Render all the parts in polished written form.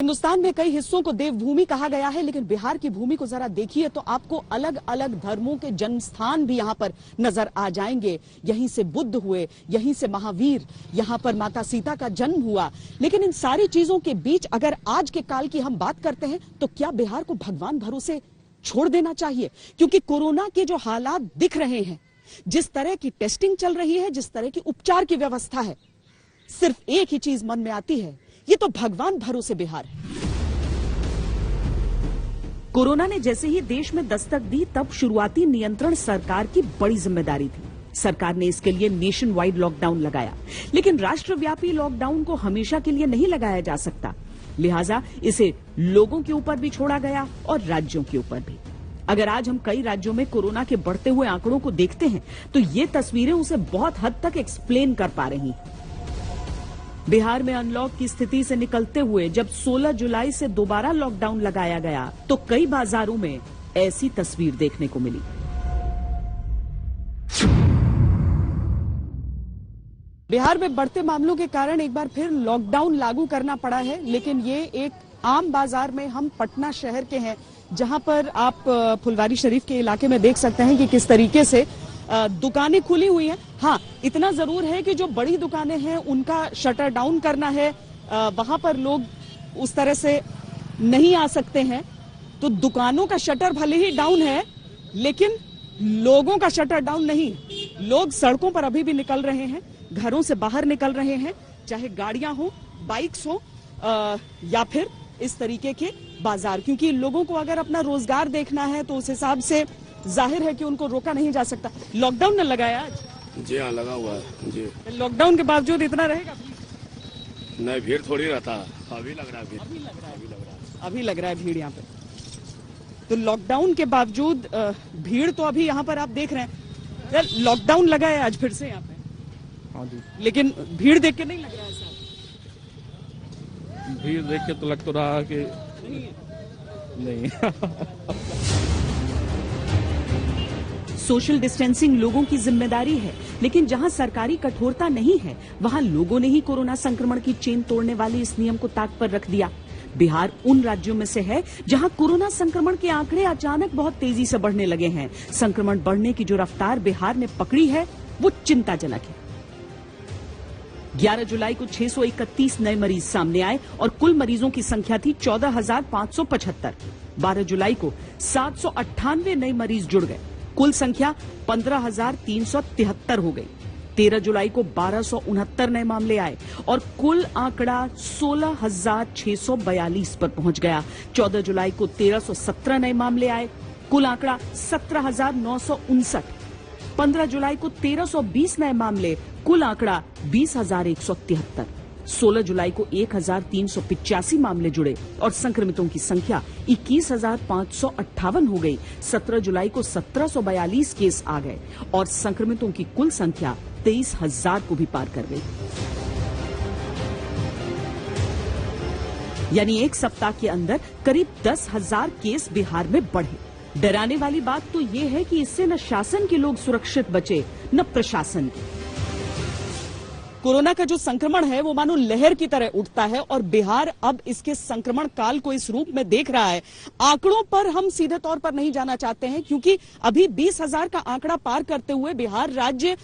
हिंदुस्तान में कई हिस्सों को देवभूमि कहा गया है, लेकिन बिहार की भूमि को जरा देखिए तो आपको अलग अलग धर्मों के जन्म स्थान भी यहां पर नजर आ जाएंगे। यहीं से बुद्ध हुए, यहीं से महावीर, यहां पर माता सीता का जन्म हुआ। लेकिन इन सारी चीजों के बीच अगर आज के काल की हम बात करते हैं तो क्या बिहार को भगवान भरोसे छोड़ देना चाहिए? क्योंकि कोरोना के जो हालात दिख रहे हैं, जिस तरह की टेस्टिंग चल रही है, जिस तरह की उपचार की व्यवस्था है, सिर्फ एक ही चीज मन में आती है, ये तो भगवान भरोसे बिहार है। कोरोना ने जैसे ही देश में दस्तक दी, तब शुरुआती नियंत्रण सरकार की बड़ी जिम्मेदारी थी। सरकार ने इसके लिए नेशन वाइड लॉकडाउन लगाया, लेकिन राष्ट्रव्यापी लॉकडाउन को हमेशा के लिए नहीं लगाया जा सकता, लिहाजा इसे लोगों के ऊपर भी छोड़ा गया और राज्यों के ऊपर भी। अगर आज हम कई राज्यों में कोरोना के बढ़ते हुए आंकड़ों को देखते हैं तो ये तस्वीरें उसे बहुत हद तक एक्सप्लेन कर पा रही हैं। बिहार में अनलॉक की स्थिति से निकलते हुए जब 16 जुलाई से दोबारा लॉकडाउन लगाया गया तो कई बाजारों में ऐसी तस्वीर देखने को मिली। बिहार में बढ़ते मामलों के कारण एक बार फिर लॉकडाउन लागू करना पड़ा है, लेकिन ये एक आम बाजार में हम पटना शहर के हैं, जहां पर आप फुलवारी शरीफ के इलाके में देख सकते हैं कि किस तरीके से दुकानें खुली हुई हैं। हाँ, इतना जरूर है कि जो बड़ी दुकानें हैं उनका शटर डाउन करना है, वहां पर लोग उस तरह से नहीं आ सकते हैं, तो दुकानों का शटर भले ही डाउन है लेकिन लोगों का शटर डाउन नहीं। लोग सड़कों पर अभी भी निकल रहे हैं, घरों से बाहर निकल रहे हैं, चाहे गाड़ियां हो, बाइक्स हो या फिर इस तरीके के बाजार, क्योंकि लोगों को अगर अपना रोजगार देखना है तो उस हिसाब से जाहिर है कि उनको रोका नहीं जा सकता। लॉकडाउन न लगाया आज? जी हाँ, लगा हुआ है जी। लॉकडाउन के बावजूद इतना रहेगा? नहीं, भीड़ थोड़ी रहता, अभी लग रहा है भीड़। अभी लग रहा है भीड़ यहाँ पे। तो लॉकडाउन के बावजूद भीड़ तो अभी यहाँ पर आप देख रहे हैं। लॉकडाउन लगा है आज फिर से यहाँ पे? हाँ जी। लेकिन भीड़ देख के नहीं लग रहा है सर? भीड़ देख के तो लग तो रहा कि नहीं। सोशल डिस्टेंसिंग लोगों की जिम्मेदारी है, लेकिन जहां सरकारी कठोरता नहीं है वहां लोगों ने ही कोरोना संक्रमण की चेन तोड़ने वाले इस नियम को ताक पर रख दिया। बिहार उन राज्यों में से है जहां कोरोना संक्रमण के आंकड़े अचानक बहुत तेजी से बढ़ने लगे हैं। संक्रमण बढ़ने की जो रफ्तार बिहार ने पकड़ी है वो चिंताजनक है। 11 जुलाई को 631 नए मरीज सामने आए और कुल मरीजों की संख्या थी 14,575। 12 जुलाई को 798 नए मरीज जुड़ गए, कुल संख्या 15,373 हो गई। 13 जुलाई को 1269 नए मामले आए और कुल आंकड़ा 16,642 पर पहुंच गया। 14 जुलाई को 1317 नए मामले आए, कुल आंकड़ा 17,959। 15 जुलाई को 1320 नए मामले, कुल आंकड़ा 20,173। 16 जुलाई को 1,385 मामले जुड़े और संक्रमितों की संख्या 21,558 हो गई। 17 जुलाई को 1,742 केस आ गए और संक्रमितों की कुल संख्या 23,000 को भी पार कर गई। यानी एक सप्ताह के अंदर करीब 10,000 केस बिहार में बढ़े। डराने वाली बात तो ये है कि इससे न शासन के लोग सुरक्षित बचे न प्रशासन के। कोरोना का जो संक्रमण है वो मानो लहर की तरह उठता है और बिहार अब इसके संक्रमण काल को इस रूप में देख रहा है। आंकड़ों पर हम सीधे तौर पर नहीं जाना चाहते हैं, क्योंकि अभी 20,000 का आंकड़ा पार करते हुए बिहार राज्य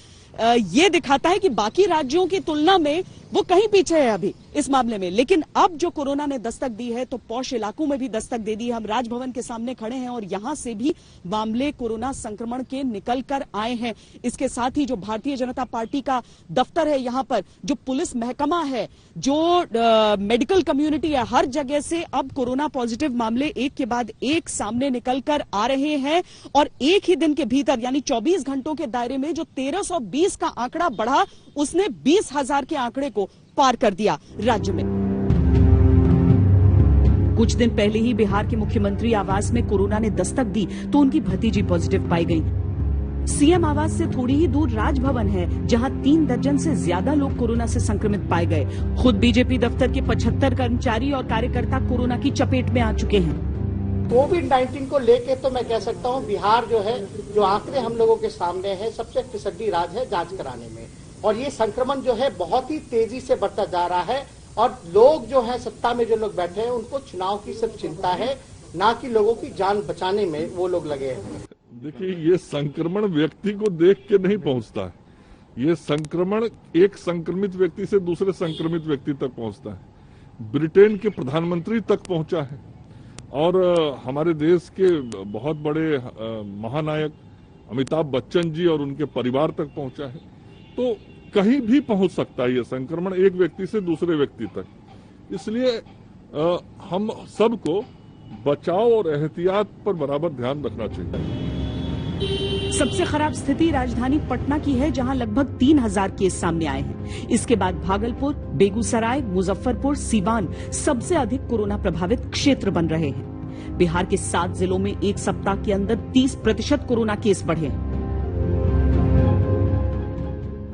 ये दिखाता है कि बाकी राज्यों की तुलना में वो कहीं पीछे है अभी इस मामले में। लेकिन अब जो कोरोना ने दस्तक दी है तो पौष इलाकों में भी दस्तक दे दी है। हम राजभवन के सामने खड़े हैं और यहां से भी मामले कोरोना संक्रमण के निकल कर आए हैं। इसके साथ ही जो भारतीय जनता पार्टी का दफ्तर है, यहाँ पर जो पुलिस महकमा है, जो मेडिकल कम्युनिटी है, हर जगह से अब कोरोना पॉजिटिव मामले एक के बाद एक सामने निकल कर आ रहे हैं। और एक ही दिन के भीतर यानी 24 घंटों के दायरे में जो 1320 का आंकड़ा बढ़ा, उसने 20,000 के आंकड़े को पार कर दिया राज्य में। कुछ दिन पहले ही बिहार के मुख्यमंत्री आवास में कोरोना ने दस्तक दी तो उनकी भतीजी पॉजिटिव पाई गई। सीएम आवास से थोड़ी ही दूर राजभवन है, जहां 3 दर्जन से ज्यादा लोग कोरोना से संक्रमित पाए गए। खुद बीजेपी दफ्तर के 75 कर्मचारी और कार्यकर्ता कोरोना की चपेट में आ चुके हैं। कोविड-19 को लेके तो मैं कह सकता हूं बिहार जो है, जो आंकड़े हम लोगों के सामने हैं, सबसे फिसड्डी राज्य है जांच कराने में। और ये संक्रमण जो है बहुत ही तेजी से बढ़ता जा रहा है और लोग जो है सत्ता में जो लोग बैठे हैं उनको चुनाव की सिर्फ चिंता है, ना कि लोगों की जान बचाने में वो लोग लगे हैं। देखिए, ये संक्रमण व्यक्ति को देख के नहीं पहुंचता है। ये संक्रमण एक संक्रमित व्यक्ति से दूसरे संक्रमित व्यक्ति तक पहुंचता है। ब्रिटेन के प्रधानमंत्री तक पहुंचा है और हमारे देश के बहुत बड़े महानायक अमिताभ बच्चन जी और उनके परिवार तक पहुंचा है। तो कहीं भी पहुंच सकता है ये संक्रमण एक व्यक्ति से दूसरे व्यक्ति तक। इसलिए हम सबको बचाव और एहतियात पर बराबर ध्यान रखना चाहिए। सबसे खराब स्थिति राजधानी पटना की है, जहां लगभग 3000 केस सामने आए हैं। इसके बाद भागलपुर, बेगूसराय, मुजफ्फरपुर, सीवान सबसे अधिक कोरोना प्रभावित क्षेत्र बन रहे हैं। बिहार के 7 जिलों में एक सप्ताह के अंदर 30% कोरोना केस बढ़े हैं।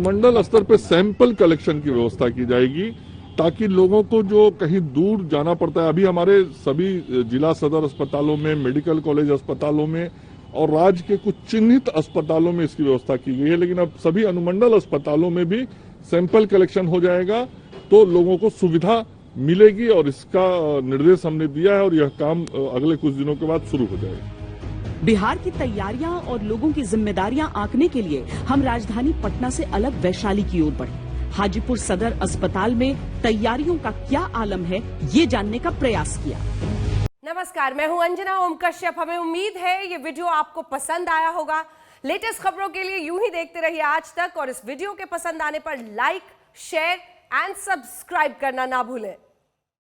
मंडल स्तर पे सैंपल कलेक्शन की व्यवस्था की जाएगी ताकि लोगों को जो कहीं दूर जाना पड़ता है, अभी हमारे सभी जिला सदर अस्पतालों में, मेडिकल कॉलेज अस्पतालों में और राज्य के कुछ चिन्हित अस्पतालों में इसकी व्यवस्था की गई है, लेकिन अब सभी अनुमंडल अस्पतालों में भी सैंपल कलेक्शन हो जाएगा तो लोगों को सुविधा मिलेगी और इसका निर्देश हमने दिया है और यह काम अगले कुछ दिनों के बाद शुरू हो जाएगा। बिहार की तैयारियां और लोगों की जिम्मेदारियां आंकने के लिए हम राजधानी पटना से अलग वैशाली की ओर बढ़े। हाजीपुर सदर अस्पताल में तैयारियों का क्या आलम है, ये जानने का प्रयास किया। नमस्कार, मैं हूं अंजना ओम कश्यप। हमें उम्मीद है ये वीडियो आपको पसंद आया होगा। लेटेस्ट खबरों के लिए यूं ही देखते रहिए आज तक और इस वीडियो के पसंद आने पर लाइक, शेयर एंड सब्सक्राइब करना ना भूलें।